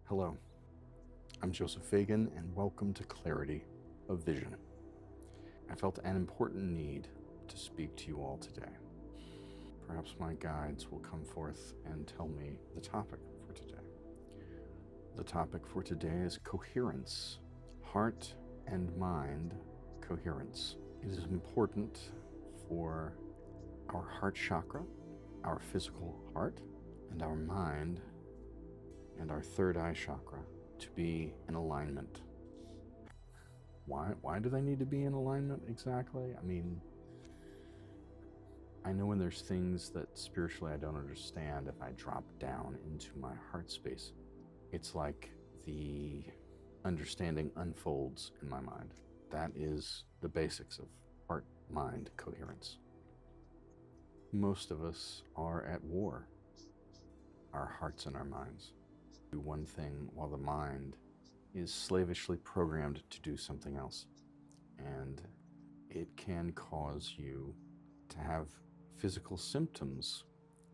Hello, I'm Joseph Fagan, and welcome to Clarity of Vision. I felt an important need to speak to you all today. Perhaps my guides will come forth and tell me the topic for today. The topic for today is coherence, heart and mind coherence. It is important for our heart chakra, our physical heart, and our mind, and our third eye chakra to be in alignment. Why do they need to be in alignment exactly? I mean, I know when there's things that spiritually I don't understand, if I drop down into my heart space, it's like the understanding unfolds in my mind. That is the basics of heart-mind coherence. Most of us are at war, our hearts and our minds. Do one thing while the mind is slavishly programmed to do something else. And it can cause you to have physical symptoms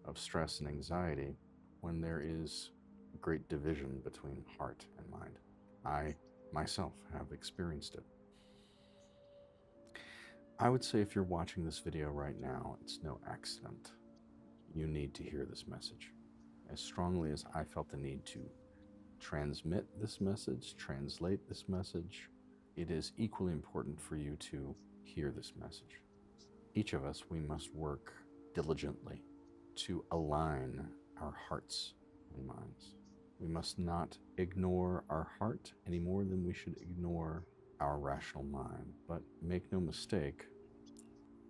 of stress and anxiety when there is great division between heart and mind. I myself have experienced it. I would say if you're watching this video right now, it's no accident. You need to hear this message. As strongly as I felt the need to transmit this message, translate this message, it is equally important for you to hear this message. Each of us, we must work diligently to align our hearts and minds. We must not ignore our heart any more than we should ignore our rational mind. But make no mistake,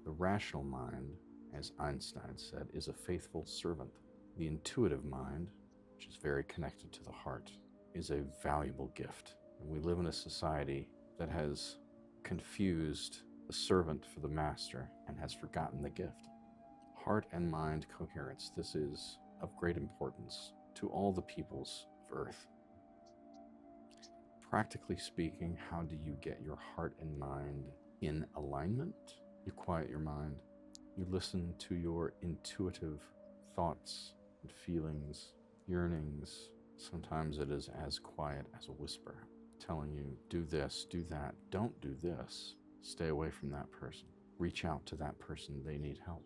the rational mind, as Einstein said, is a faithful servant. The intuitive mind, which is very connected to the heart, is a valuable gift. And we live in a society that has confused the servant for the master and has forgotten the gift. Heart and mind coherence. This is of great importance to all the peoples of Earth. Practically speaking, how do you get your heart and mind in alignment? You quiet your mind. You listen to your intuitive thoughts and feelings, yearnings. Sometimes it is as quiet as a whisper, telling you, do this, do that, don't do this, stay away from that person, reach out to that person, they need help.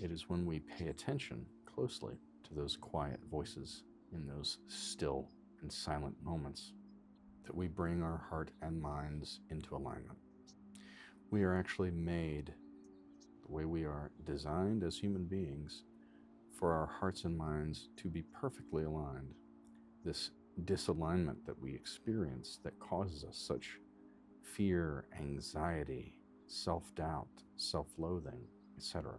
It is when we pay attention closely to those quiet voices in those still and silent moments that we bring our heart and minds into alignment. We are actually made the way we are designed as human beings for our hearts and minds to be perfectly aligned. This disalignment that we experience that causes us such fear, anxiety, self-doubt, self-loathing, etc.,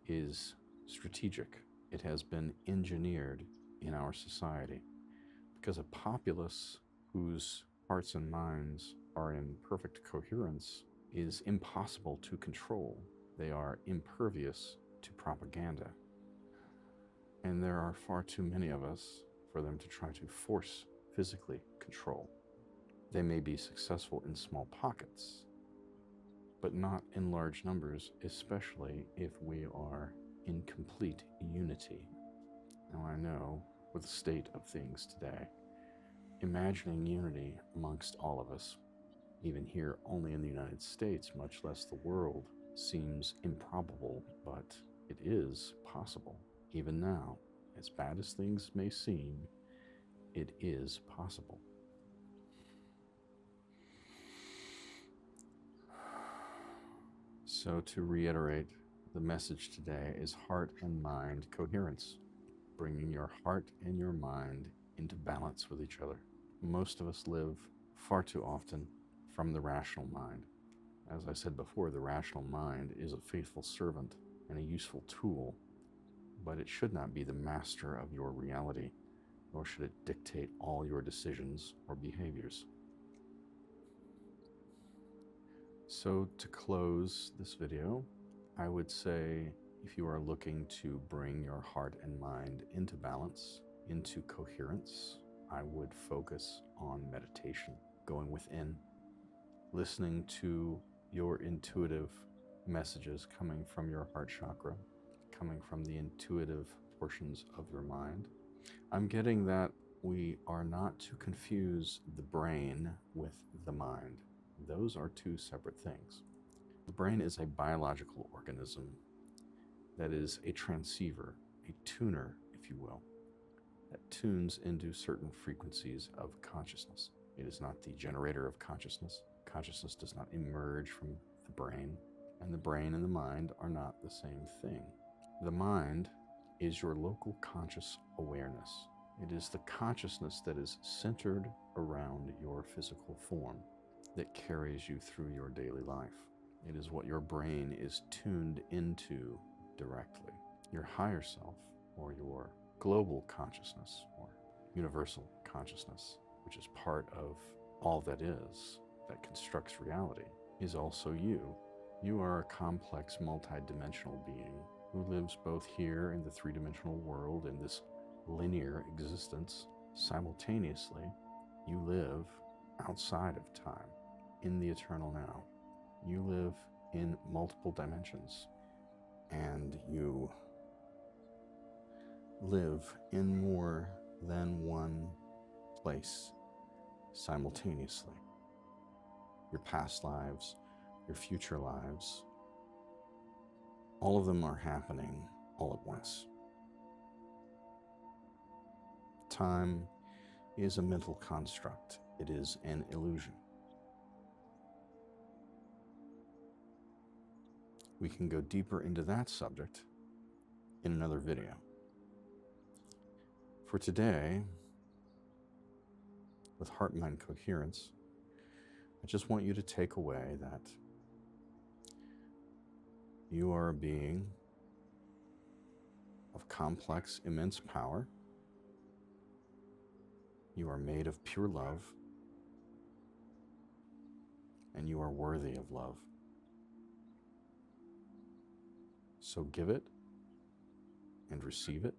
is strategic. It has been engineered in our society because a populace whose hearts and minds are in perfect coherence is impossible to control. They are impervious to propaganda. And there are far too many of us for them to try to force physically control. They may be successful in small pockets, but not in large numbers, especially if we are in complete unity. Now I know, with the state of things today, imagining unity amongst all of us, even here only in the United States, much less the world, seems improbable, but it is possible. Even now, as bad as things may seem, it is possible. So to reiterate, the message today is heart and mind coherence, bringing your heart and your mind into balance with each other. Most of us live far too often from the rational mind. As I said before, the rational mind is a faithful servant and a useful tool, but it should not be the master of your reality, nor should it dictate all your decisions or behaviors. So to close this video, I would say if you are looking to bring your heart and mind into balance, into coherence, I would focus on meditation, going within, listening to your intuitive messages coming from your heart chakra, coming from the intuitive portions of your mind, I'm getting that we are not to confuse the brain with the mind. Those are two separate things. The brain is a biological organism that is a transceiver, a tuner, if you will, that tunes into certain frequencies of consciousness. It is not the generator of consciousness. Consciousness does not emerge from the brain, and the brain and the mind are not the same thing. The mind is your local conscious awareness. It is the consciousness that is centered around your physical form that carries you through your daily life. It is what your brain is tuned into directly. Your higher self, or your global consciousness, or universal consciousness, which is part of all that is, that constructs reality, is also you. You are a complex, multidimensional being who lives both here in the three-dimensional world, in this linear existence. Simultaneously, you live outside of time, in the eternal now. You live in multiple dimensions, and you live in more than one place simultaneously. Your past lives, your future lives, all of them are happening all at once. Time is a mental construct. It is an illusion. We can go deeper into that subject in another video. For today, with heart-mind coherence, I just want you to take away that you are a being of complex, immense power. You are made of pure love, and you are worthy of love. So give it and receive it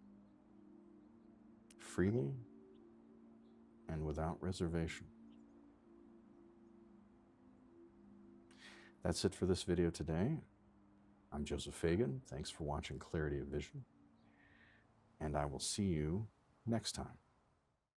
freely and without reservation. That's it for this video today. I'm Joseph Fagan. Thanks for watching Clarity of Vision, and I will see you next time.